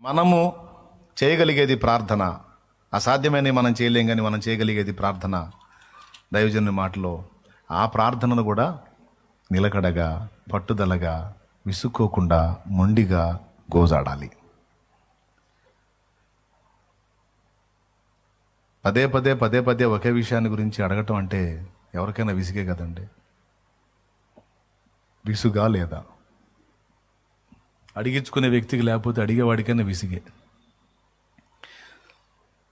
మనము చేయగలిగేది ప్రార్థన. అసాధ్యమైన మనం చేయలేం, కానీ మనం చేయగలిగేది ప్రార్థన. దైవజనుని మాటలో ఆ ప్రార్థనను కూడా నిలకడగా, పట్టుదలగా, విసుక్కోకుండా, మొండిగా గోజాడాలి. పదే పదే పదే పదే ఒకే విషయాన్ని గురించి అడగటం అంటే ఎవరికైనా విసిగే కదండి. విసుగా లేదా? అడిగించుకునే వ్యక్తికి, లేకపోతే అడిగేవాడికైనా విసిగే.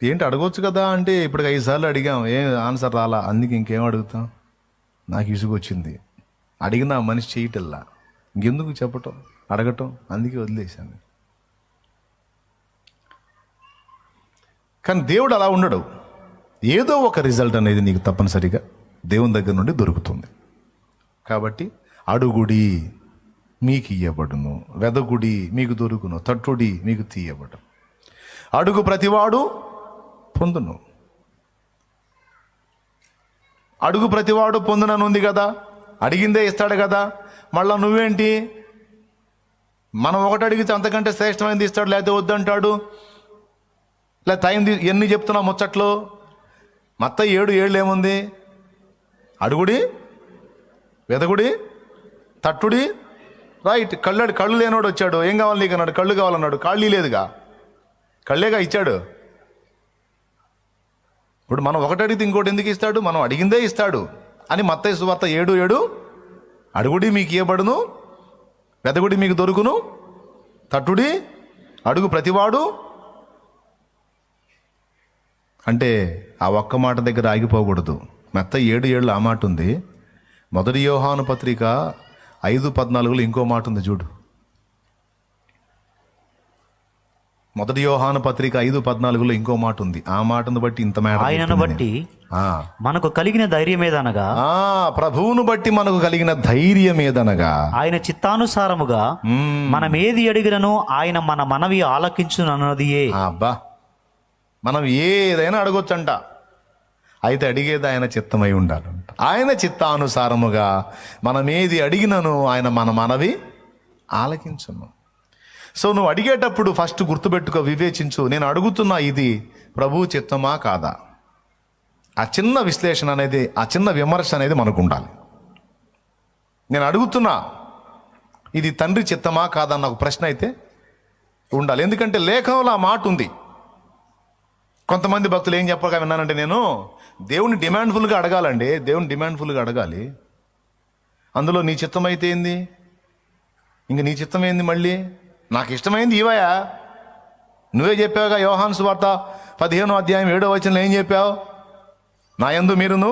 ఏంటి అడగొచ్చు కదా అంటే, ఇప్పుడు 5 సార్లు అడిగాం, ఏం ఆన్సర్ రాలా, అందుకే ఇంకేం అడుగుతాం. నాకు విసుగు వచ్చింది, అడిగినా మనిషి చేయటల్లా, ఇంకెందుకు చెప్పటం, అడగటం, అందుకే వదిలేశాను. కానీ దేవుడు అలా ఉండడు. ఏదో ఒక రిజల్ట్ అనేది నీకు తప్పనిసరిగా దేవుని దగ్గర నుండి దొరుకుతుంది. కాబట్టి అడుగుడి మీకు ఇయ్యబడును, వెదకుడి మీకు దొరుకును, తట్టుడి మీకు తీయబడును. అడుగు ప్రతివాడు పొందును. అడుగు ప్రతివాడు పొందుననుంది కదా, అడిగిందే ఇస్తాడు కదా. మళ్ళా నువ్వేంటి, మనం ఒకటి అడిగితే అంతకంటే శ్రేష్టమైనది ఇస్తాడు, లేకపోతే వద్దంటాడు. లేదా టైం ఎన్ని చెప్తున్నావు ముచ్చట్లు. మత్తయి 7:7 ఏముంది? అడుగుడి, వెదకుడి, తట్టుడి. రైట్. కళ్ళు లేనోడు వచ్చాడు, ఏం కావాలి నీకు అన్నాడు. కళ్ళు కావాలన్నాడు, ఖాళీ లేదుగా, కళ్ళేగా ఇచ్చాడు. ఇప్పుడు మనం ఒకటి అడిగితే ఇంకోటి ఎందుకు ఇస్తాడు? మనం అడిగిందే ఇస్తాడు అని మత్తయి సువార్త 7:7, అడుగుడి మీకు ఇయ్యబడును, వెదకుడి మీకు దొరుకును, తట్టుడి, అడుగు ప్రతివాడు. అంటే ఆ ఒక్క మాట దగ్గర ఆగిపోకూడదు. మత్తయి 7:7 ఆ మాట ఉంది. మొదటి యోహాను పత్రిక 5:14 ఇంకో మాట ఉంది చూడు. మొదటి యోహాను పత్రిక 5:14 ఇంకో మాట ఉంది. ఆ మాటను బట్టి ఇంత మాట, ఆయనను బట్టి మనకు కలిగిన ధైర్యం ఏదనగా, ప్రభువును బట్టి మనకు కలిగిన ధైర్యం ఏదనగా, ఆయన చిత్తానుసారముగా మనం ఏది అడిగినను ఆయన మన మనవి ఆలకించునన్నదియే. అబ్బా, మనం ఏదైనా అడగొచ్చంట, అయితే అడిగేది ఆయన చిత్తమై ఉండాలంట. ఆయన చిత్తానుసారముగా మనం ఏది అడిగినను ఆయన మన మనవి ఆలకించును. సో నువ్వు అడిగేటప్పుడు ఫస్ట్ గుర్తుపెట్టుకో, వివేచించు, నేను అడుగుతున్నా ఇది ప్రభువు చిత్తమా కాదా. ఆ చిన్న విశ్లేషణ అనేది, ఆ చిన్న విమర్శ అనేది మనకు ఉండాలి. నేను అడుగుతున్నా ఇది తండ్రి చిత్తమా కాదా అన్న ఒక ప్రశ్న అయితే ఉండాలి. ఎందుకంటే లేఖనంలో ఆ మాట ఉంది. కొంతమంది భక్తులు ఏం చెప్పగా విన్నానంటే, నేను దేవుని డిమాండ్ఫుల్గా అడగాలండి, దేవుని డిమాండ్ఫుల్గా అడగాలి. అందులో నీ చిత్తం అయితే ఏంది, ఇంక నీ చిత్తం ఏంది, మళ్ళీ నాకు ఇష్టమైంది ఇవయా. నువ్వే చెప్పావుగా, యోహాను సువార్త 15:7 ఏం చెప్పావు? నా యందు మీరును,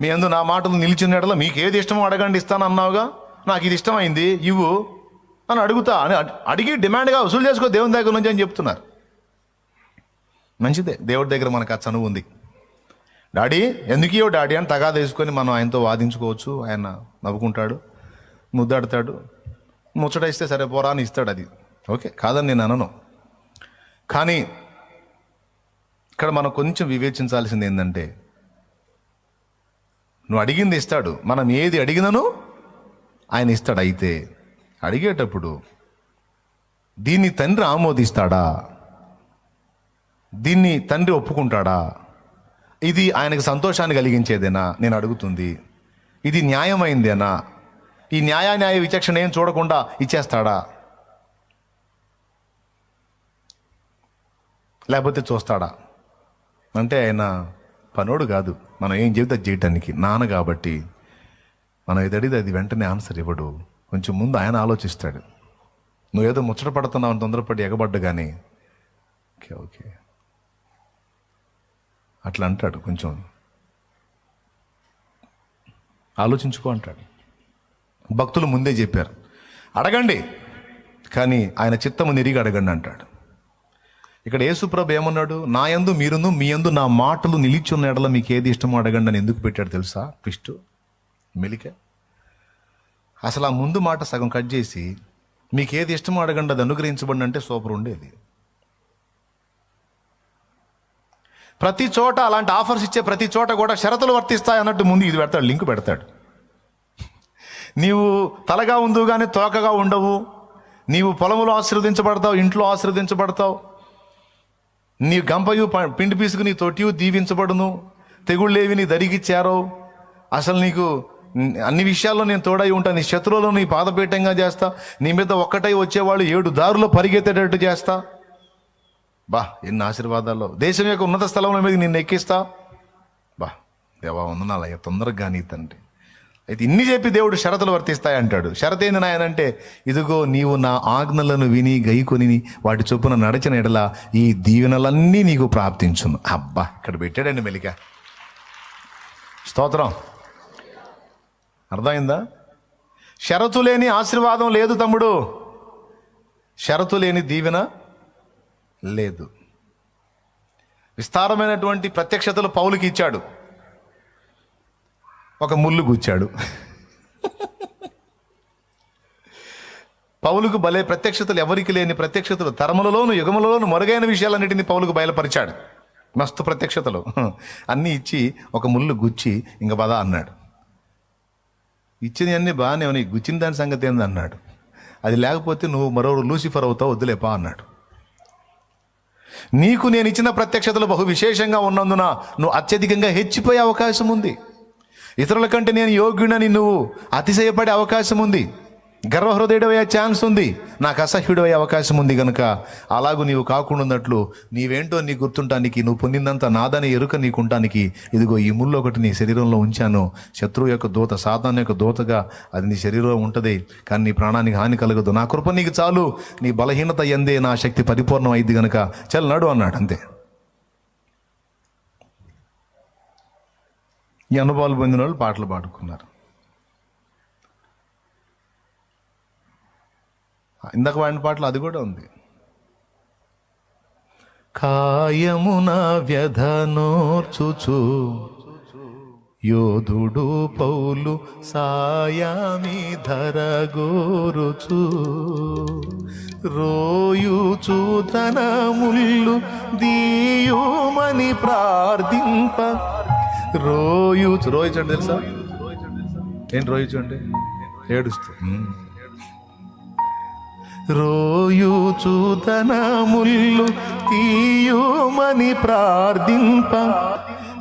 మీ యందు నా మాటలు నిలిచిన ఎడల మీకు ఏది ఇష్టమో అడగండి ఇస్తాను అన్నావుగా. నాకు ఇది ఇష్టమైంది ఇవ్వు అని అడుగుతా అని అడిగి డిమాండ్గా వసూలు చేసుకో దేవుని దగ్గర నుంచి అని చెప్తున్నారు. మంచిదే, దేవుడి దగ్గర మనకు ఆ చనువు ఉంది. డాడీ ఎందుకో డాడీ అని తగాదా వేసుకొని మనం ఆయనతో వాదించుకోవచ్చు. ఆయన నవ్వుకుంటాడు, ముద్దాడతాడు, ముచ్చటేస్తే సరే పోరా అని ఇస్తాడు. అది ఓకే, కాదని నేను అనను. కానీ ఇక్కడ మనం కొంచెం వివేచించాల్సింది ఏంటంటే, నువ్వు అడిగింది ఇస్తాడు, మనం ఏది అడిగినను ఆయన ఇస్తాడు. అయితే అడిగేటప్పుడు దీన్ని తండ్రి ఆమోదిస్తాడా, దీన్ని తండ్రి ఒప్పుకుంటాడా, ఇది ఆయనకు సంతోషాన్ని కలిగించేదేనా నేను అడుగుతుంది, ఇది న్యాయమైందేనా, ఈ న్యాయ విచక్షణ ఏం చూడకుండా ఇచ్చేస్తాడా, లేకపోతే చూస్తాడా? అంటే ఆయన పనోడు కాదు, మనం ఏం చెబితే చేయటానికి. నాన్న కాబట్టి మనం ఏది అడిగితే అది వెంటనే ఆన్సర్ ఇవ్వడు. కొంచెం ముందు ఆయన ఆలోచిస్తాడు. నువ్వేదో ముచ్చట పడుతున్నావు, తొందరపడి ఎగబడ్డు కానీ ఓకే ఓకే అట్లా అంటాడు. కొంచెం ఆలోచించుకో అంటాడు. భక్తులు ముందే చెప్పారు, అడగండి కానీ ఆయన చిత్తము నిరిగి అడగండి అంటాడు. ఇక్కడ యేసుప్రభు ఏమన్నాడు? నా యందు మీరును, మీ యందు నా మాటలు నిలిచున్న ఎడల మీకు ఏది ఇష్టమో అడగండి అని ఎందుకు పెట్టాడు తెలుసా? ట్విస్ట్, మెలిక. అసలు ఆ ముందు మాట సగం కట్ చేసి మీకు ఏది ఇష్టమో అడగండి అది అనుగ్రహించబడి అంటే సూపర్ ఉండేది. ప్రతి చోట అలాంటి ఆఫర్స్ ఇచ్చే ప్రతి చోట కూడా షరతులు వర్తిస్తాయి అన్నట్టు ముందు ఇది పెడతాడు, లింక్ పెడతాడు. నీవు తలగా ఉండు కానీ తోకగా ఉండవు, నీవు పొలంలో ఆశీర్వదించబడతావు, ఇంట్లో ఆశీర్వదించబడతావు. నీ గంపయు పిండి పీసుకు నీ తొట్టియు దీవించబడును. తెగుళ్ళేవి నీ దరికి చేరవు. అసలు నీకు అన్ని విషయాల్లో నేను తోడై ఉంటాను. నీ శత్రువులను నీ పాదపీఠంగా చేస్తా. నీ మీద ఒక్కటై వచ్చేవాళ్ళు 7 దారులు పరిగెత్తేటట్టు చేస్తా. బా, ఎన్ని ఆశీర్వాదాల్లో. దేశం యొక్క ఉన్నత స్థలంలో మీద నిన్ను ఎక్కిస్తా. బా, దేవా వందనాలయ్య, తొందరగా కానీ తండ్రి. అయితే ఇన్ని చెప్పి దేవుడు షరతులు వర్తిస్తాయి అంటాడు. షరత్ ఏంది నాయనంటే, ఇదిగో నీవు నా ఆజ్ఞలను విని గైకొని వాటి చొప్పున నడిచిన ఎడల ఈ దీవెనలన్నీ నీకు ప్రాప్తించును. అబ్బా, ఇక్కడ పెట్టాడండి మెలిక. స్తోత్రం. అర్థమైందా? షరతు లేని ఆశీర్వాదం లేదు తమ్ముడు. షరతు లేని దీవెన లేదు. విస్తారమైనటువంటి ప్రత్యక్షతలు పౌలుకి ఇచ్చాడు. ఒక ముళ్ళు గుచ్చాడు. పౌలుకు భలే ప్రత్యక్షతలు, ఎవరికి లేని ప్రత్యక్షతలు, తరములలోను యుగములలోను మరుగైన విషయాలన్నిటినీ పౌలుకు బయలుపరిచాడు. మస్తు ప్రత్యక్షతలు అన్నీ ఇచ్చి ఒక ముళ్ళు గుచ్చి ఇంక పద అన్నాడు. ఇచ్చింది అన్నీ బాగానే ఉన్నాయి, గుచ్చిన దాని సంగతి ఏంది అన్నాడు. అది లేకపోతే నువ్వు మరో లూసిఫర్ అవుతావు, వద్దులేపా అన్నాడు. నీకు నేను ఇచ్చిన ప్రత్యక్షతలు బహు విశేషంగా ఉన్నందున నువ్వు అత్యధికంగా హెచ్చిపోయే అవకాశం ఉంది. ఇతరుల కంటే నేను యోగ్యుడని నువ్వు అతిశయపడే అవకాశం ఉంది. గర్వహృదయుడయ్యే ఛాన్స్ ఉంది. నాకు అసహ్యుడయ్యే అవకాశం ఉంది. కనుక అలాగూ నీవు కాకుండా నీవేంటో నీ గుర్తుంటానికి, నువ్వు పొందిందంతా నాదని ఎరుక నీకుంటానికి ఇదిగో ఈ ముళ్ళు ఒకటి నీ శరీరంలో ఉంచాను. శత్రువు యొక్క దూత, సాతాను యొక్క దూతగా అది నీ శరీరంలో ఉంటుంది, కానీ నీ ప్రాణానికి హాని కలగదు. నా కృప నీకు చాలు, నీ బలహీనత ఎందే నా శక్తి పరిపూర్ణం అయింది కనుక చల్ నడు అన్నాడు. అంతే. ఈ అనుభవాలు పొందిన వాళ్ళు పాటలు పాడుకున్నారు. ఇందాక వాడిన పాటలు అది కూడా ఉంది. కాయమున వ్యధనోర్చుచు యోధుడు పౌలు సాయామి ధరగోరుచు రోయుచు తన ముళ్ళు దీయుమని ప్రార్థింప. రోయించండి తెలుసా ఏంటి? రోయించండి ఏడుస్తూ. రోయుచు తన ముళ్ళు తీయుమని ప్రార్థింప,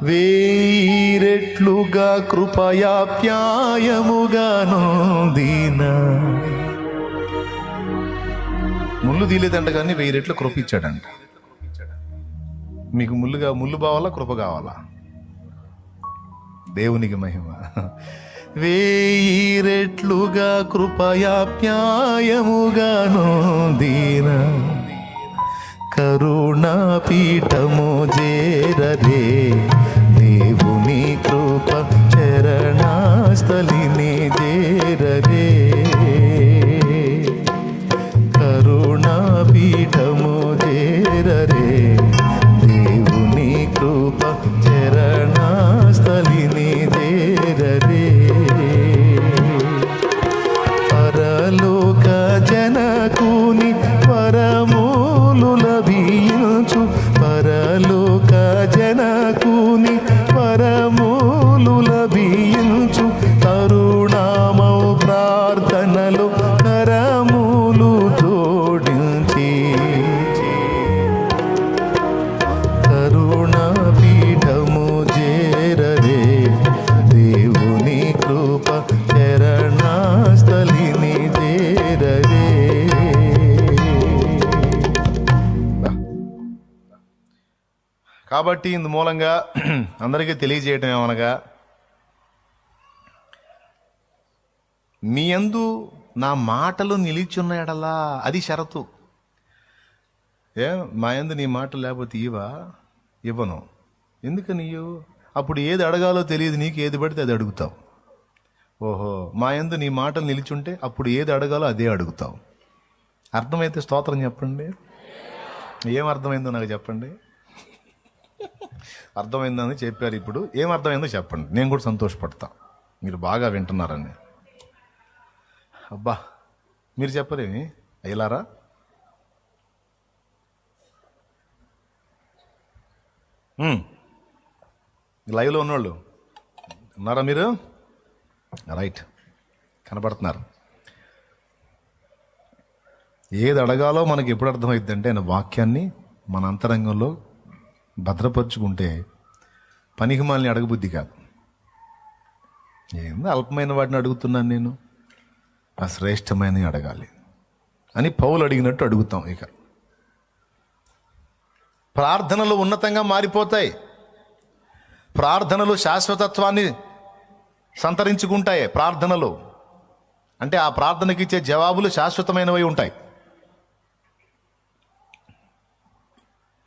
వేయిరెట్లుగా కృపయాప్యాయముగా నొందిన. ముళ్ళు తీలేదంట కానీ 1000 రెట్లు కృప ఇచ్చాడంట. మీకు ముళ్ళు కావాలా, కృప కావాలా? దేవునికి మహిమ. 1000 రెట్లుగా కృపయాప్యాయముగా నొందిన కరుణా పీఠము చేరరే దేవుని కృప చరణాస్థలిని చేరరే. కరుణా పీఠము చేరరే దేవుని కృప చరణాస్థలిని చేరరే. పరలోక జనకుని వరములు లభించు, పరలోక జనకుని వరములు లభించు. తరుణమౌ ప్రార్థనలు కరములు జోడించి కరుణా పీఠము చేరరే దేవుని కృప చరణాస్థలిని చేరరే. కాబట్టి ఇందు మూలంగా అందరికీ తెలియజేయటం ఏమనగా, మీ యందు నా మాటలు నిలిచున్న ఎడలా, అది షరతు. మా యందు నీ మాటలు లేకపోతే ఇవ్వను. ఎందుకని అప్పుడు ఏది అడగాలో తెలియదు నీకు, ఏది పడితే అది అడుగుతావు. ఓహో, మా యందు నీ మాటలు నిలిచుంటే అప్పుడు ఏది అడగాలో అదే అడుగుతావు. అర్థమైతే స్తోత్రం చెప్పండి. ఏం అర్థమైందో నాకు చెప్పండి. అర్థమైందని చెప్పారు. ఇప్పుడు ఏం అర్థమైందో చెప్పండి, నేను కూడా సంతోషపడతా. మీరు బాగా వింటున్నారని. అబ్బా, మీరు చెప్పరేమి అయ్యలారా? లైవ్లో ఉన్నవాళ్ళు ఉన్నారా మీరు? రైట్, కనబడుతున్నారు. ఏది అడగాలో మనకి ఎప్పుడు అర్థమైందంటే ఆయన వాక్యాన్ని మన అంతరంగంలో భద్రపరుచుకుంటే పనికి మాలిని అడగబుద్ధి కాదు. ఏందో అల్పమైన వాటిని అడుగుతున్నాను నేను, ఆ శ్రేష్టమైనవి అడగాలి అని పౌలు అడిగినట్టు అడుగుతాం. ఇక ప్రార్థనలు ఉన్నతంగా మారిపోతాయి. ప్రార్థనలు శాశ్వతత్వాన్ని సంతరించుకుంటాయి. ప్రార్థనలు అంటే ఆ ప్రార్థనకి ఇచ్చే జవాబులు శాశ్వతమైనవి ఉంటాయి.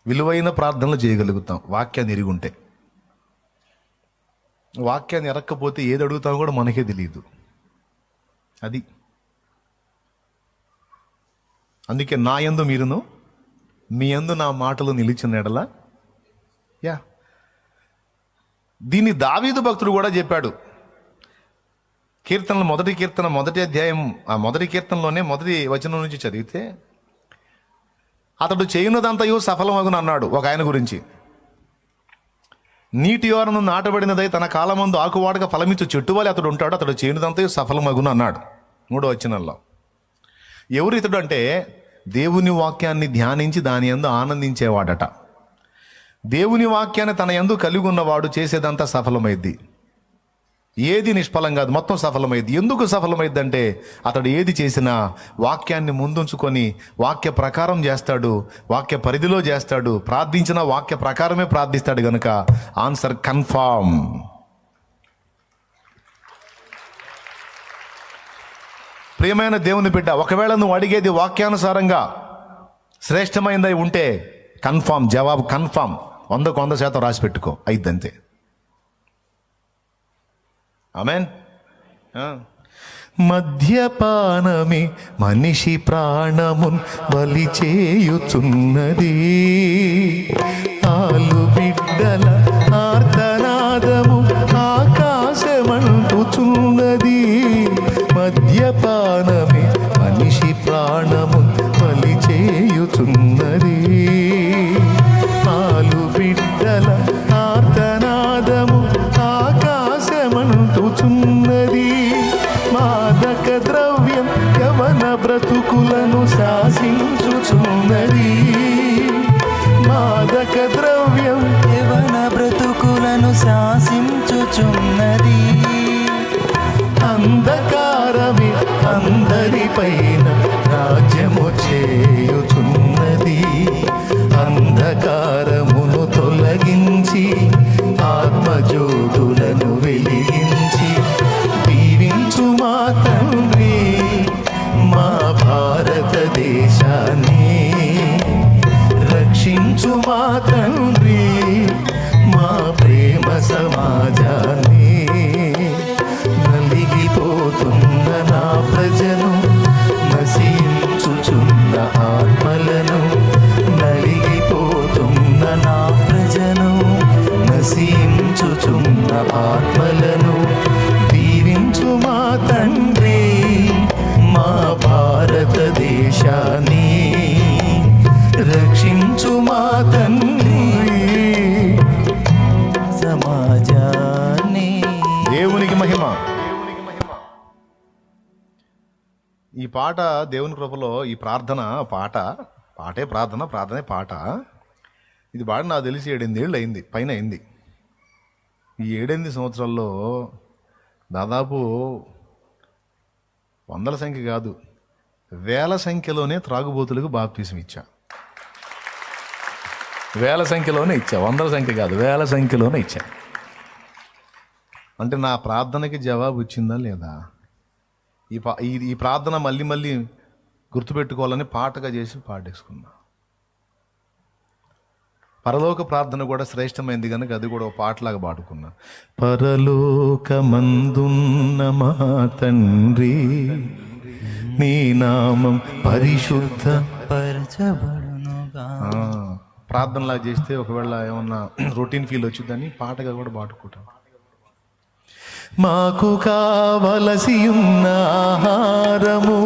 విలువైన ప్రార్థనలు చేయగలుగుతాం వాక్యాన్ని ఎరుగుంటే. వాక్యాన్ని ఎరక్కపోతే ఏది అడుగుతామో కూడా మనకే తెలియదు. అది అందుకే నా యందు మీరును మీ యందు నా మాటలు నిలిచిన ఎడల దీన్ని దావీదు భక్తుడు కూడా చెప్పాడు. కీర్తనలు మొదటి కీర్తన మొదటి అధ్యాయం ఆ మొదటి కీర్తనలోనే మొదటి వచనం నుంచి చదివితే అతడు చేయునదంతయు సఫలమగును అన్నాడు ఒక ఆయన గురించి. నీటి ఓరను నాటబడినదై తన కాలమందు ఆకువాడగా ఫలమిచ్చు చెట్టు వలె అతడు ఉంటాడు, అతడు చేయునదంతయు సఫలమగును అన్నాడు 3వ వచనంలో. ఎవరు ఇతడు అంటే దేవుని వాక్యాన్ని ధ్యానించి దాని యందు ఆనందించేవాడట. దేవుని వాక్యాన్ని తన యందు కలిగి ఉన్నవాడు చేసేదంతా సఫలమైద్ది. ఏది నిష్ఫలం కాదు, మొత్తం సఫలమైద్ది. ఎందుకు సఫలమైద్ది అంటే అతడు ఏది చేసినా వాక్యాన్ని ముందుంచుకొని వాక్య ప్రకారం చేస్తాడు, వాక్య పరిధిలో చేస్తాడు, ప్రార్థించిన వాక్య ప్రకారమే ప్రార్థిస్తాడు గనుక ఆన్సర్ కన్ఫామ్. ప్రియమైన దేవుని బిడ్డ, ఒకవేళ నువ్వు అడిగేది వాక్యానుసారంగా శ్రేష్టమైనదై ఉంటే కన్ఫామ్, జవాబు కన్ఫామ్, 100% రాసి పెట్టుకో, అయిద్దంతే. ఆమేన్. మద్యపానమే మనిషి ప్రాణమున్ బలి చేయుచున్నది, ఆలు బిడ్డల ఆర్తనాదము ఆకాశమంటుచున్నది. మద్యపానమే మనిషి ప్రాణమున్ బలి చేయుచున్నది, ఆలు బిడ్డల ఆర్తనాదము ఆకాశమంటుచున్నది. మాదక ద్రవ్యం యవన బ్రతుకులను శాసించుచున్నది, మాదక ద్రవ్యం యవన బ్రతుకులను శాసించుచున్నది. అంధకారమే అందరిపైన రాజ్యము చేయుచున్నది, అంధకారమును తొలగించి ఆత్మజ్యోతులను వెలిగించి దీవించు మా తండ్రి మా భారతదేశాన్ని, రక్షించు మా తండ్రి మా ప్రేమ సమాజాన్ని. నలిగిపోతున్న నా ప్రజను, నశించుచున్న ఆత్మలను, నలిగిపోతున్న నా ప్రజను, నశించుచున్న ఆత్మలను దీవించు మా తండ్రి మా భారతదేశాన్ని, రక్షించు మా తండ్రి సమాజాన్ని. దేవునికి మహిమ. ఈ పాట దేవుని కృపలో ఈ ప్రార్థన పాటే ప్రార్థన, ప్రార్థనే పాట. ఇది పాట నాకు తెలిసి 7-8 ఏళ్ళు అయింది, పైన అయింది. ఈ 7-8 సంవత్సరాల్లో దాదాపు 100ల సంఖ్య కాదు, 1000ల సంఖ్యలోనే త్రాగుబోతులకు బాప్తీసం ఇచ్చా. 1000ల సంఖ్యలోనే ఇచ్చా, 100ల సంఖ్య కాదు, 1000ల సంఖ్యలోనే ఇచ్చా. అంటే నా ప్రార్థనకి జవాబు వచ్చిందా లేదా? ఈ ప్రార్థన మళ్ళీ మళ్ళీ గుర్తుపెట్టుకోవాలని పాటగా చేసి పాడేసుకున్నా. పరలోక ప్రార్థన కూడా శ్రేష్టమైంది కనుక అది కూడా ఒక పాటలాగా పాడుకున్నా. పరలోకమందున్న మా తండ్రి నీ నామం పరిశుద్ధ పరచబడునుగా. ప్రార్థనలాగా చేస్తే ఒకవేళ ఏమన్నా రొటీన్ ఫీల్ వచ్చిందని పాటగా కూడా పాడుకుంటాం. మాకు కావలసి ఉన్న ఆహారము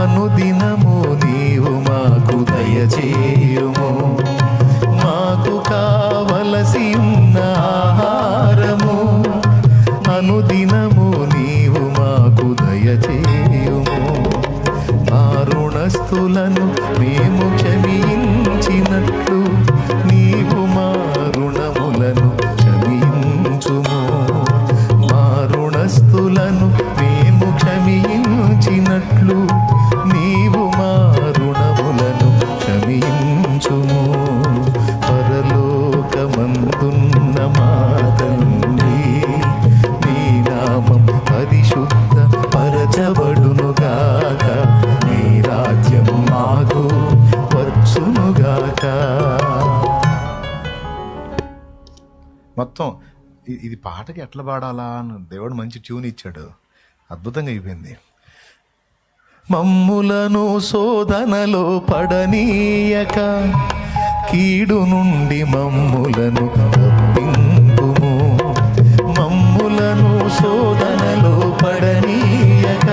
అనుదినము నీవు మాకు దయచేయుము, మాకు కావలసి ఉన్న ఆహారము అనుదినము నీవు మాకు దయచేయుము. మా రుణ రుణస్థులను మేము క్షమించినట్లు నీవు మా రుణములను క్షమించుము. మా రుణస్థులను మేము క్షమించినట్లు నీవు మా రుణములను క్షమించుము. పరలోకమందున్న మా తండ్రి, నీ నామం పరిశుద్ధ పరచబడునుగాక, నీ రాజ్యం మాకు వచ్చునుగాక. మొత్తం ఇది పాటకి ఎట్లా పాడాలా అని దేవుడు మంచి ట్యూన్ ఇచ్చాడు. అద్భుతంగా అయిపోయింది. మమ్ములను శోధనలో పడనీయక కీడు నుండి మమ్ములను తప్పింపుము. మమ్ములను శోధనలో పడనీయక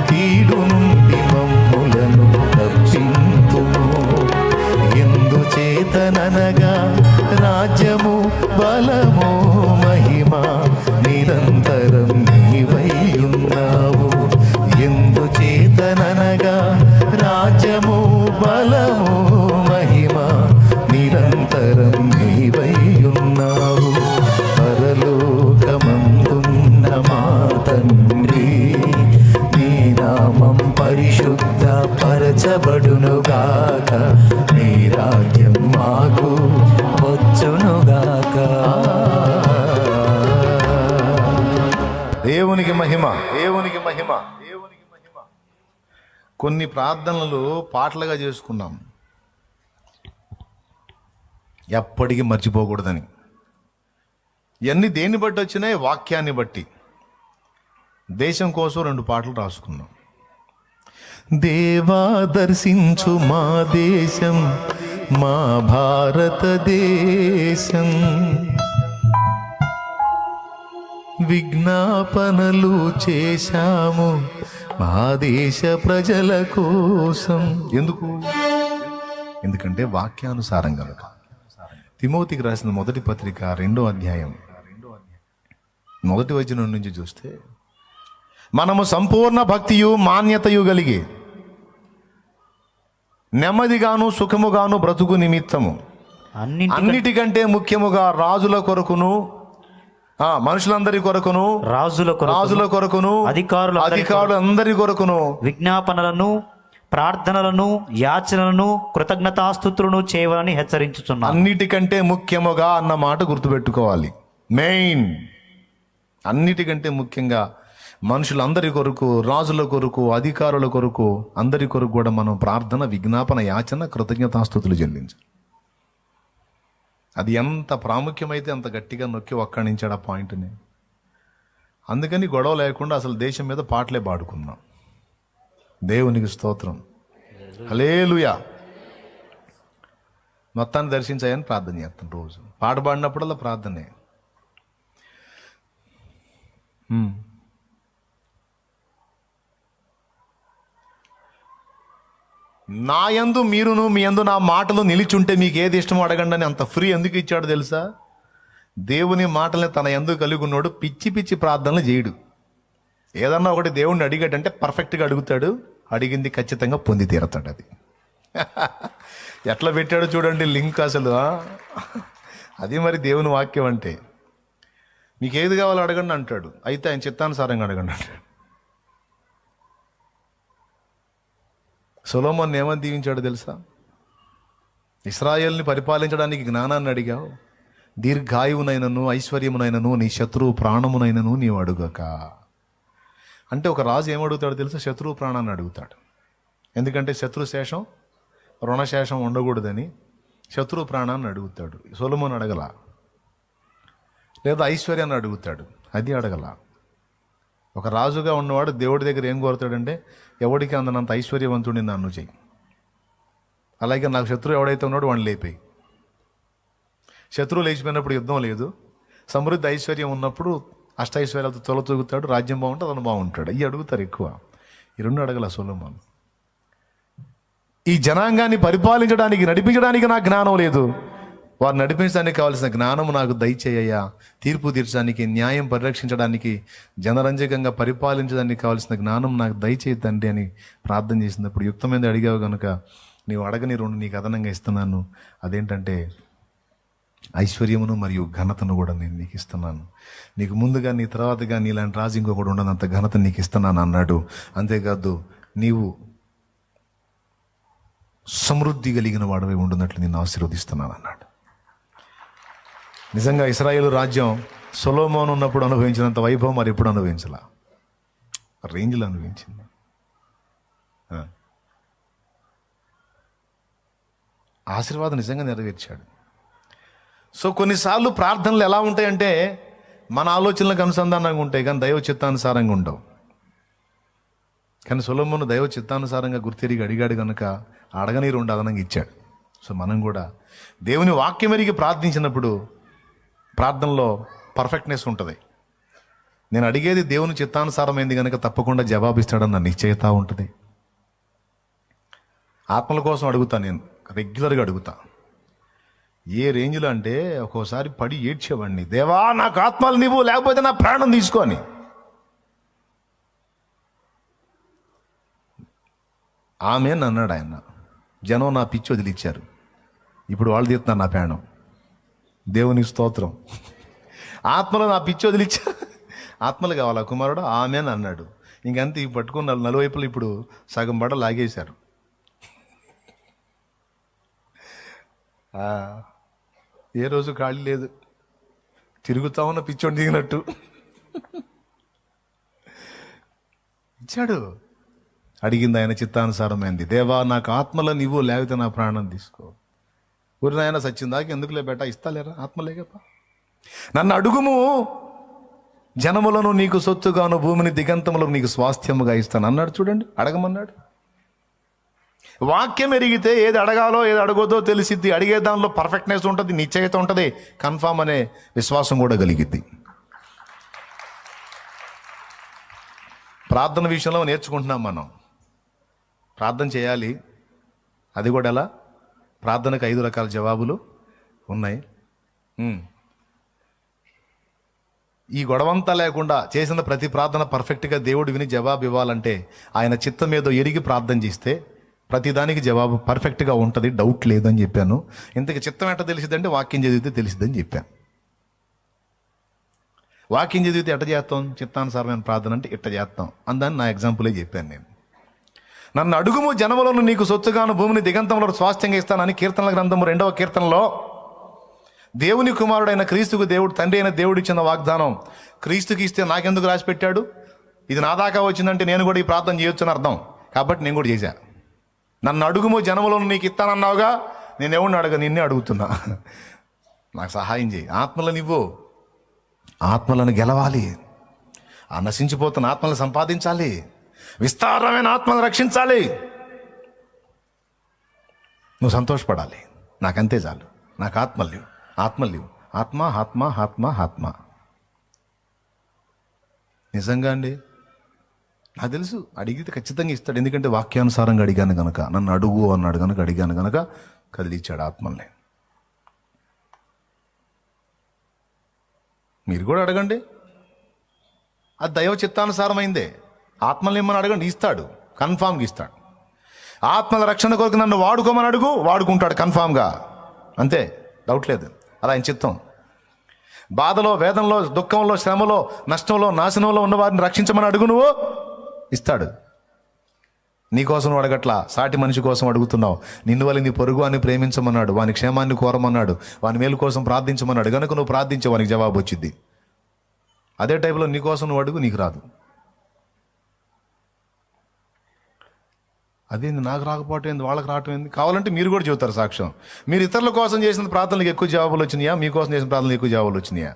కీడు నుండి మమ్ములను తప్పింపుము. ఎందుచేతననగా రాజ్యము బలము మహిమ నిరంతరం నీవై ఉన్నావు. ఎందుచేతననగా రాజ్యము బలము మహిమ నిరంతరం నీవై ఉన్నావు. పరలోకమందున్న మా తండ్రి, నీ నామం పరిశుద్ధ పరచబడునుగాక, నీ రాజ్యం మాకు వచ్చునుగాక. దేవునికి మహిమ, దేవునికి మహిమ, దేవునికి మహిమ. కొన్ని ప్రార్థనలు పాటలుగా చేసుకున్నాం, ఎప్పటికీ మర్చిపోకూడదని. ఇవన్నీ దేన్ని బట్టి వచ్చినాయి? వాక్యాన్ని బట్టి. దేశం కోసం 2 పాటలు రాసుకున్నాం. దేవా దర్శించు మా దేశం, మా భారతదేశం, విజ్ఞాపనలు చేశాము మా దేశ ప్రజల కోసం. ఎందుకంటే వాక్యానుసారం కనుక. తిమోతికి రాసిన మొదటి పత్రిక 2వ అధ్యాయం 1వ వచనం నుంచి చూస్తే, మనము సంపూర్ణ భక్తియు మాన్యతయు కలిగి నెమ్మదిగాను సుఖముగాను బ్రతుకు నిమిత్తము అన్నిటికంటే ముఖ్యముగా రాజుల కొరకును, మనుషులందరి కొరకును, రాజుల కొరకును, అధికారులందరి కొరకును విజ్ఞాపనలను, ప్రార్థనలను, యాచనలను, కృతజ్ఞతాస్తుతులను చేయవాలని హెచ్చరించుచున్నాను. అన్నిటికంటే ముఖ్యముగా అన్న మాట గుర్తుపెట్టుకోవాలి. మెయిన్, అన్నిటికంటే ముఖ్యంగా మనుషులందరి కొరకు, రాజుల కొరకు, అధికారుల కొరకు, అందరి కొరకు కూడా మనం ప్రార్థన, విజ్ఞాపన, యాచన, కృతజ్ఞతాస్తుతులు చెల్లించాలి. అది ఎంత ప్రాముఖ్యమైతే అంత గట్టిగా నొక్కి ఒక్కడించాడు ఆ పాయింట్ని. అందుకని గొడవ లేకుండా అసలు దేశం మీద పాటలే పాడుకున్నాం. దేవునికి స్తోత్రం, హల్లెలూయా. మొత్తాన్ని దర్శించాయని ప్రార్థన చేస్తాను. రోజు పాట పాడినప్పుడల్లా ప్రార్థనే. నా యందు మీరును మీ యందు నా మాటలు నిలిచుంటే మీకు ఏది ఇష్టమో అడగండి అని అంత ఫ్రీ ఎందుకు ఇచ్చాడు తెలుసా? దేవుని మాటల్ని తన యందు కలిగి ఉన్నాడు. పిచ్చి పిచ్చి ప్రార్థనలు చేయడు. ఏదన్నా ఒకటి దేవుణ్ణి అడిగాడంటే పర్ఫెక్ట్గా అడుగుతాడు. అడిగింది ఖచ్చితంగా పొంది తీరతాడు. అది ఎట్లా పెట్టాడు చూడండి లింక్ అసలు. అది మరి దేవుని వాక్యం అంటే. మీకు ఏది కావాలో అడగండి అంటాడు. అయితే ఆయన చిత్తానుసారంగా అడగండి అంటాడు. సొలొమోన్ని ఏమని దీవించాడు తెలుసా? ఇశ్రాయేల్ని పరిపాలించడానికి జ్ఞానాన్ని అడిగావు, దీర్ఘాయువునైనను ఐశ్వర్యమునైనను నీ శత్రువు ప్రాణమునైనను నీవు అడుగక. అంటే ఒక రాజు ఏమడుగుతాడు తెలుసా? శత్రువు ప్రాణాన్ని అడుగుతాడు. ఎందుకంటే శత్రుశేషం రుణశేషం ఉండకూడదని శత్రువు ప్రాణాన్ని అడుగుతాడు. సొలొమోను అడగల. లేదా ఐశ్వర్యాన్ని అడుగుతాడు, అది అడగల. ఒక రాజుగా ఉన్నవాడు దేవుడి దగ్గర ఏం కోరుతాడంటే, ఎవడికి అందనంత ఐశ్వర్యవంతుడిని నన్ను చెయ్యి, అలాగే నాకు శత్రువు ఎవడైతే ఉన్నాడో వాడిని లేపేయి. శత్రువు లేచిపోయినప్పుడు యుద్ధం లేదు, సమృద్ధి ఐశ్వర్యం ఉన్నప్పుడు అష్టైశ్వర్యాలతో తొలతూగుతాడు, రాజ్యం బాగుంటుంది, అతను బాగుంటాడు. ఇవి అడుగుతారు ఎక్కువ. ఈ 2 అడగల సొలొమోను. ఈ జనాంగాన్ని పరిపాలించడానికి, నడిపించడానికి నాకు జ్ఞానం లేదు, వారు నడిపించడానికి కావాల్సిన జ్ఞానము నాకు దయచేయ్యా, తీర్పు తీర్చడానికి, న్యాయం పరిరక్షించడానికి, జనరంజకంగా పరిపాలించడానికి కావాల్సిన జ్ఞానం నాకు దయచేయి తండ్రి అని ప్రార్థన చేసినప్పుడు యుక్తమైనది అడిగావు కనుక నీవు అడగని రెండు నీకు అదనంగా ఇస్తున్నాను. అదేంటంటే ఐశ్వర్యమును మరియు ఘనతను కూడా నేను నీకు ఇస్తున్నాను. నీకు ముందుగా నీ తర్వాతగా నీలాంటి రాజు ఇంకొకటి ఉండనంత ఘనత నీకు ఇస్తున్నాను అన్నాడు. అంతేకాదు నీవు సమృద్ధి కలిగిన వాడవై ఉండున్నట్లు నేను ఆశీర్వదిస్తున్నాను అన్నాడు. నిజంగా ఇశ్రాయేలు రాజ్యం సొలొమోను ఉన్నప్పుడు అనుభవించినంత వైభవం మరి ఎప్పుడు అనుభవించాల, రేంజ్లో అనుభవించింది. ఆశీర్వాదం నిజంగా నెరవేర్చాడు. సో కొన్నిసార్లు ప్రార్థనలు ఎలా ఉంటాయంటే మన ఆలోచనలకు అనుసంధానంగా ఉంటాయి కానీ దైవ చిత్తానుసారంగా ఉండవు. కానీ సొలొమోను దైవ చిత్తానుసారంగా గుర్తిరిగి అడిగాడు కనుక అడగని రెండు అదనంగా ఇచ్చాడు. సో మనం కూడా దేవుని వాక్యం ఎరిగి ప్రార్థించినప్పుడు ప్రార్థనలో పర్ఫెక్ట్నెస్ ఉంటుంది. నేను అడిగేది దేవుని చిత్తానుసారమైంది కనుక తప్పకుండా జవాబిస్తాడన్న నిశ్చయత ఉంటుంది. ఆత్మల కోసం అడుగుతా, నేను రెగ్యులర్గా అడుగుతా. ఏ రేంజ్లో అంటే ఒక్కోసారి పడి ఏడ్చేవాడిని, దేవా నాకు ఆత్మలు నీవు లేకపోతే నా ప్రాణం తీసుకొని. ఆమెన్ అన్నాడు ఆయన. జనం నా పిచ్చి వదిలిచ్చారు, ఇప్పుడు వాళ్ళు తీస్తున్నారు నా ప్రాణం. దేవుని స్తోత్రం. ఆత్మలో నా పిచ్చి వదిలిచ్చారు, ఆత్మలు కావాలా కుమారుడు, ఆమెన్ అన్నాడు. ఇంకంతే పట్టుకున్న నలువైపులు ఇప్పుడు సగం బడ లాగేశారు. ఏ రోజు ఖాళీ లేదు, తిరుగుతా ఉన్న పిచ్చోడు దిగినట్టు ఇచ్చాడు. అడిగింది ఆయన చిత్తానుసారమైంది. దేవా నాకు ఆత్మలో నీవు లేకపోతే నా ప్రాణం తీసుకో. ఊరి నాయన సచ్చిందాక ఎందుకులే బేట, ఇస్తాలేరా ఆత్మలేగప్ప. నన్ను అడుగుము, జనములను నీకు సొత్తుగాను, భూమిని దిగంతములను నీకు స్వాస్థ్యముగా ఇస్తాను అన్నాడు. చూడండి, అడగమన్నాడు. వాక్యం ఎరిగితే ఏది అడగాలో ఏది అడగొద్దో తెలిసిద్ది. అడిగే దానిలో పర్ఫెక్ట్నెస్ ఉంటుంది, నిశ్చయత ఉంటుంది, కన్ఫామ్ అనే విశ్వాసం కూడా కలిగిద్ది. ప్రార్థన విషయంలో నేర్చుకుంటున్నాం మనం. ప్రార్థన చేయాలి, అది కూడా ఎలా? ప్రార్థనకు 5 రకాల జవాబులు ఉన్నాయి. ఈ గొడవంతా లేకుండా చేసిన ప్రతి ప్రార్థన పర్ఫెక్ట్గా దేవుడు విని జవాబు ఇవ్వాలంటే ఆయన చిత్తం ఏదో ఎరిగి ప్రార్థన చేస్తే ప్రతిదానికి జవాబు పర్ఫెక్ట్గా ఉంటుంది, డౌట్ లేదని చెప్పాను. ఇంతకు చిత్తం ఎట్ట తెలిసిద్దంటే వాక్యం చదివితే తెలిసిద్దని చెప్పాను. వాక్యం చదివితే ఎట్ట చేస్తాం? చిత్తానుసారమైన ప్రార్థన అంటే ఇట్ట చేస్తాం అందని నా ఎగ్జాంపులే చెప్పాను నేను. నన్ను అడుగుము, జనములను నీకు సొత్తుగాను, భూమిని దిగంతంలో స్వాస్థ్యంగా ఇస్తానని కీర్తనల గ్రంథము 2వ కీర్తనలో దేవుని కుమారుడైన క్రీస్తుకు దేవుడు తండ్రి అయిన దేవుడు ఇచ్చిన వాగ్దానం. క్రీస్తుకి ఇస్తే నాకెందుకు రాసి పెట్టాడు? ఇది నా దాకా వచ్చిందంటే నేను కూడా ఈ ప్రార్థన చేయొచ్చు అని అర్థం. కాబట్టి నేను కూడా చేశా. నన్ను అడుగుము, జనములను నీకు ఇస్తానన్నావుగా, నేను ఎవరిని అడగ, నిన్నే అడుగుతున్నా. నాకు సహాయం చేయి. ఆత్మలను ఇవ్వు, ఆత్మలను గెలవాలి, ఆ నశించిపోతున్న ఆత్మలను సంపాదించాలి, విస్తారమైన ఆత్మలను రక్షించాలి. నువ్వు సంతోషపడాలి, నాకంతే చాలు. నాకు ఆత్మలు ఆత్మ ఆత్మ ఆత్మ ఆత్మ. నిజంగా అండి, నాకు తెలుసు అడిగితే ఖచ్చితంగా ఇస్తాడు. ఎందుకంటే వాక్యానుసారంగా అడిగాను కనుక, నన్ను అడుగు అన్నాడు కనుక, అడిగాను కనుక కదిలిచ్చాడు ఆత్మల్ని. మీరు కూడా అడగండి, అది దైవ చిత్తానుసారమైందే. ఆత్మల్ని ఏమని అడగండి, ఇస్తాడు, కన్ఫామ్గా ఇస్తాడు. ఆత్మల రక్షణ కొరకు నన్ను వాడుకోమని అడుగు, వాడుకుంటాడు కన్ఫామ్గా, అంతే, డౌట్ లేదు. అలా ఆయన చిత్తం. బాధలో, వేదనలో, దుఃఖంలో, శ్రమలో, నష్టంలో, నాశనంలో ఉన్న వారిని రక్షించమని అడుగు, నువ్వు ఇస్తాడు. నీకోసం నువ్వు అడగట్లా, సాటి మనిషి కోసం అడుగుతున్నావు. నిన్ను వల్ల నీ పొరుగు అని ప్రేమించమన్నాడు, వాని క్షేమాన్ని కోరమన్నాడు, వాని మేలు కోసం ప్రార్థించమన్నాడు. కనుక నువ్వు ప్రార్థించే వానికి జవాబు వచ్చింది. అదే టైంలో నీకోసం నువ్వు అడుగు, నీకు రాదు. అదేంది నాకు రాకపోవటం ఏంది, వాళ్ళకి రావటం ఏంది? కావాలంటే మీరు కూడా చెబుతారు సాక్ష్యం. మీరు ఇతరుల కోసం చేసిన ప్రార్థనలకు ఎక్కువ జవాబులు వచ్చినాయా, మీకోసం చేసిన ప్రార్థనలకు ఎక్కువ జవాబులు వచ్చినాయా?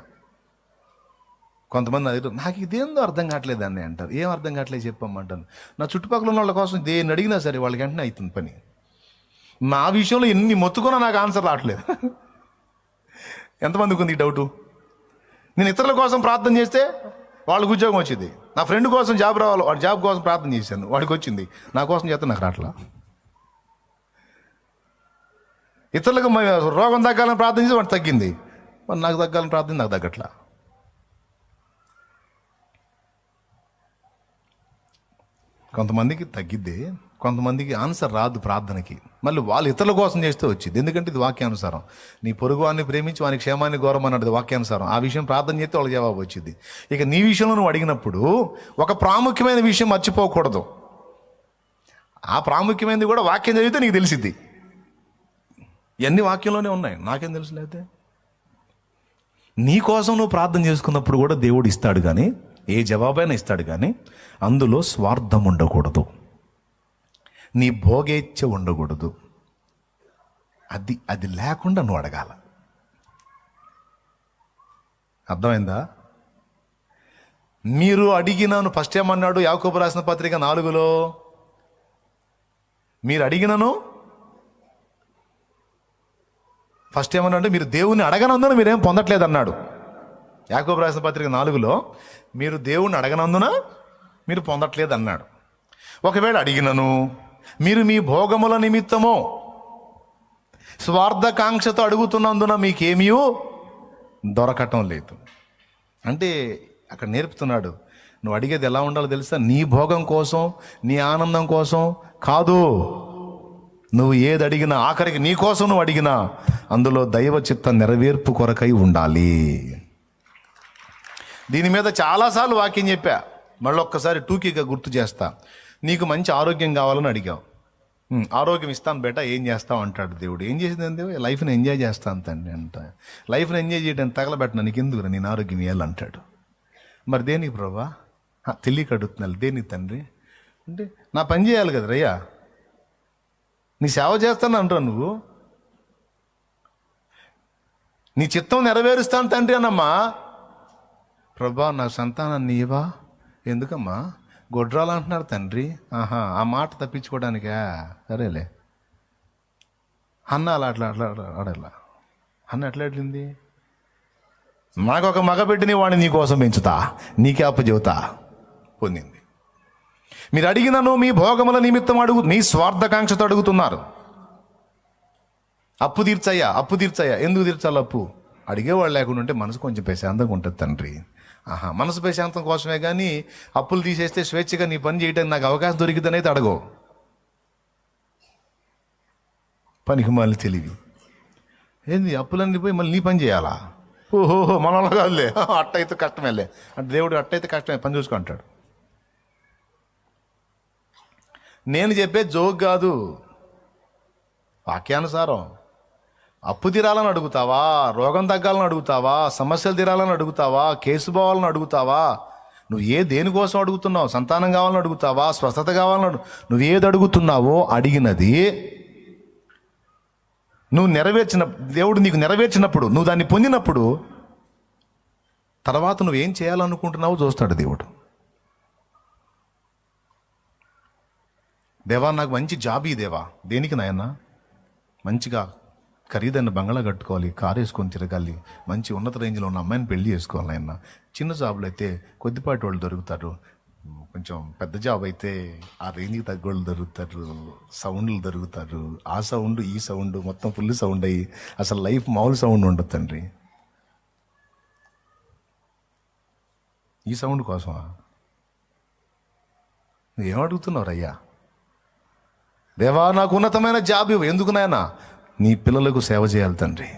కొంతమంది అది నాకు ఇదేందో అర్థం కావట్లేదు అని అంటారు. ఏం అర్థం కావట్లేదు చెప్పమ్మంటాను. నా చుట్టుపక్కల ఉన్న వాళ్ళ కోసం దేన్ని అడిగినా సరే వాళ్ళకి వెంటనే అవుతుంది పని. నా విషయంలో ఎన్ని మొత్తుకున్నా నాకు ఆన్సర్ రావట్లేదు. ఎంతమందికి ఉంది ఈ డౌటు? నేను ఇతరుల కోసం ప్రార్థన చేస్తే వాళ్ళకి ఉద్యోగం వచ్చింది. నా ఫ్రెండ్ కోసం జాబ్ రావాలి, వాడి జాబ్ కోసం ప్రార్థన చేశాను, వాడికి వచ్చింది. నా కోసం చేస్తే నాకు రావట్లా. ఇతరులకు రోగం తగ్గాలని ప్రార్థన చేసి వాడు తగ్గింది, మరి నాకు తగ్గాలని ప్రార్థన నాకు తగ్గట్లా. కొంతమందికి తగ్గిద్ది, కొంతమందికి ఆన్సర్ రాదు ప్రార్థనకి. మళ్ళీ వాళ్ళు ఇతరుల కోసం చేస్తే వచ్చింది, ఎందుకంటే ఇది వాక్యానుసారం. నీ పొరుగు వాడిని ప్రేమించి వాని క్షేమాన్ని ఘోరం అన్నది వాక్యానుసారం. ఆ విషయం ప్రార్థన చేస్తే వాళ్ళకి జవాబు వచ్చింది. ఇక నీ విషయంలో నువ్వు అడిగినప్పుడు ఒక ప్రాముఖ్యమైన విషయం మర్చిపోకూడదు. ఆ ప్రాముఖ్యమైనది కూడా వాక్యం చదివితే నీకు తెలిసిద్ది. ఇవన్నీ వాక్యంలోనే ఉన్నాయి, నాకేం తెలుసులేదే. నీ కోసం నువ్వు ప్రార్థన చేసుకున్నప్పుడు కూడా దేవుడు ఇస్తాడు, కానీ ఏ జవాబైనా ఇస్తాడు, కానీ అందులో స్వార్థం ఉండకూడదు, నీ భోగేచ్ఛ ఉండకూడదు. అది లేకుండా నువ్వు అడగాల. అర్థమైందా? మీరు అడిగినాను, ఫస్ట్ ఏమన్నాడు యాకోబు రాసిన పత్రిక 4లో, మీరు అడిగినను ఫస్ట్ ఏమన్నాడు, మీరు దేవుని అడగనందున మీరేం పొందట్లేదు అన్నాడు. యాకోబు రాసిన పత్రిక 4లో మీరు దేవుణ్ణి అడగనందున మీరు పొందట్లేదు అన్నాడు. ఒకవేళ అడిగినను మీరు మీ భోగముల నిమిత్తమో స్వార్థకాంక్షతో అడుగుతున్నందున మీకేమీ దొరకటం లేదు. అంటే అక్కడ నేర్పుతున్నాడు, నువ్వు అడిగేది ఎలా ఉండాలో తెలుసా? నీ భోగం కోసం, నీ ఆనందం కోసం కాదు. నువ్వు ఏది అడిగినా, ఆఖరికి నీ కోసం నువ్వు అడిగినా, అందులో దైవ చిత్త నెరవేర్పు కొరకై ఉండాలి. దీని మీద చాలాసార్లు వాక్యం చెప్పా, మళ్ళీ ఒక్కసారి టూకీగా గుర్తు చేస్తా. నీకు మంచి ఆరోగ్యం కావాలని అడిగావు, ఆరోగ్యం ఇస్తాను బేటా, ఏం చేస్తావు అంటాడు దేవుడు. ఏం చేసింది? లైఫ్ని ఎంజాయ్ చేస్తాను తండ్రి అంట. లైఫ్ని ఎంజాయ్ చేయడానికి తగలబెట్టిన నీకు ఎందుకు, నేను ఆరోగ్యం ఇవ్వాలంటాడు. మరి దేనికి ప్రభా? తెలియక అడుగుతున్నాను. దేనికి తండ్రి అంటే, నా పని చేయాలి కదా రయ్యా, నీ సేవ చేస్తాను అంటావు నువ్వు, నీ చిత్తం నెరవేరుస్తాను తండ్రి అన్నమ్మా. ప్రభా నాకు సంతానాన్ని ఇవ్వా, ఎందుకమ్మా? గొడ్రాలు అంటున్నారు తండ్రి. ఆహా, ఆ మాట తప్పించుకోవడానికా? సరేలే. అన్న అట్లా ఆడలా. అన్న ఎట్లా అట్లింది? నాకు ఒక మగబిడ్డని వాడిని నీ కోసం పెంచుతా, నీకే అప్పు చెబుతా పొందింది. మీరు అడిగినను మీ భోగముల నిమిత్తం నీ స్వార్థకాంక్షతో అడుగుతున్నారు. అప్పు తీర్చయ్యా, అప్పు తీర్చయ్యా. ఎందుకు తీర్చాలి అప్పు? అడిగేవాళ్ళు లేకుండా ఉంటే మనసు కొంచెం ప్రశాంతంగా ఉంటుంది తండ్రి. ఆహా, మనసు ప్రశాంతం కోసమే కానీ అప్పులు తీసేస్తే స్వేచ్ఛగా నీ పని చేయడానికి నాకు అవకాశం దొరికిందని అయితే అడగో. పనికి మళ్ళీ తెలివి ఏంది? అప్పులన్నీ పోయి మళ్ళీ నీ పని చేయాలా? ఓహోహో, మన వల్ల కాదులే, అట్టయితే కష్టమేలే అంటే దేవుడు అట్టయితే కష్టమే, పని చూసుకో అంటాడు. నేను చెప్పే జోక్ కాదు, వాక్యానుసారం. అప్పు తీరాలని అడుగుతావా? రోగం తగ్గాలని అడుగుతావా? సమస్యలు తీరాలని అడుగుతావా? కేసు పోవాలని అడుగుతావా? నువ్వు దేనికోసం అడుగుతున్నావు? సంతానం కావాలని అడుగుతావా? స్వస్థత కావాలని నువ్వు ఏది అడుగుతున్నావో అడిగినది నువ్వు దేవుడు నీకు నెరవేర్చినప్పుడు, నువ్వు దాన్ని పొందినప్పుడు, తర్వాత నువ్వేం చేయాలనుకుంటున్నావో చూస్తాడు దేవుడు. దేవా నాకు మంచి జాబీ దేవా. దేనికి నాయన? మంచిగా ఖరీదైన బంగళా కట్టుకోవాలి, కారు వేసుకొని తిరగాలి, మంచి ఉన్నత రేంజ్లో ఉన్న అమ్మాయిని పెళ్లి చేసుకోవాలి నాయన. చిన్న జాబులు అయితే కొద్దిపాటి వాళ్ళు దొరుకుతారు, కొంచెం పెద్ద జాబ్ అయితే ఆ రేంజ్కి తగ్గోళ్ళు దొరుకుతారు, సౌండ్లు దొరుకుతారు. ఆ సౌండ్ ఈ సౌండ్ మొత్తం ఫుల్ సౌండ్ అయ్యి అసలు లైఫ్ మామూలు సౌండ్ ఉండదు తండ్రి. ఈ సౌండ్ కోసమా? నువ్వేమడుగుతున్నావు రయ్యా? దేవా నాకు ఉన్నతమైన జాబ్ ఇవ్వు. ఎందుకు నాయనా? నీ పిల్లలకు సేవ చేయాలి తండ్రి,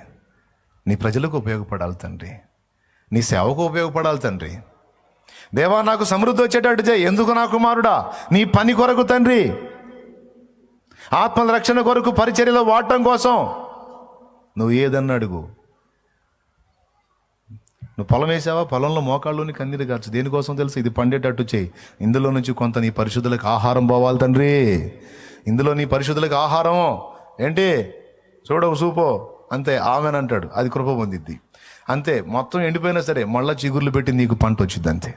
నీ ప్రజలకు ఉపయోగపడాలి తండ్రి, నీ సేవకు ఉపయోగపడాలి తండ్రి. దేవా నాకు సమృద్ధి వచ్చేటట్టు చేయి. ఎందుకు నా కుమారుడా? నీ పని కొరకు తండ్రి, ఆత్మల రక్షణ కొరకు, పరిచర్యలో వాడటం కోసం. నువ్వు ఏదన్నా అడుగు. నువ్వు పొలం వేసావా? పొలంలో మోకాళ్ళలోని కన్నీరు గార్చు. దేనికోసం తెలుసు? ఇది పండేటట్టు చేయి. ఇందులో నుంచి కొంత నీ పరిశుద్ధులకు ఆహారం పోవాలి తండ్రి. ఇందులో నీ పరిశుద్ధులకు ఆహారం ఏంటి? చూడవు సూపో అంతే, ఆమెనంటాడు. అది కృప పొందిద్ది అంతే. మొత్తం ఎండిపోయినా సరే మళ్ళా చిగుర్లు పెట్టి నీకు పంట వచ్చింది అంతే.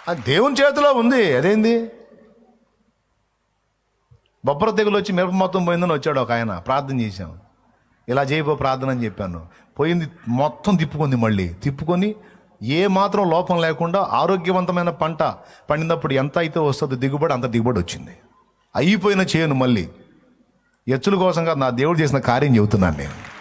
అది దేవుని చేతిలో ఉంది. అదేంది? బొబ్బర తెగులు వచ్చి మిరప మొత్తం పోయిందని వచ్చాడు ఒక ఆయన. ప్రార్థన చేశాం, ఇలా చేయబో ప్రార్థన అని చెప్పాను. పోయింది మొత్తం తిప్పుకుంది. మళ్ళీ తిప్పుకొని ఏ మాత్రం లోపం లేకుండా ఆరోగ్యవంతమైన పంట పండినప్పుడు ఎంత అయితే వస్తుందో దిగుబడి, అంత దిగుబడి వచ్చింది. అయిపోయిన చేను మళ్ళీ ఎచ్చుల కోసం కాదు, నా దేవుడు చేసిన కార్యం చెబుతున్నాను నేను.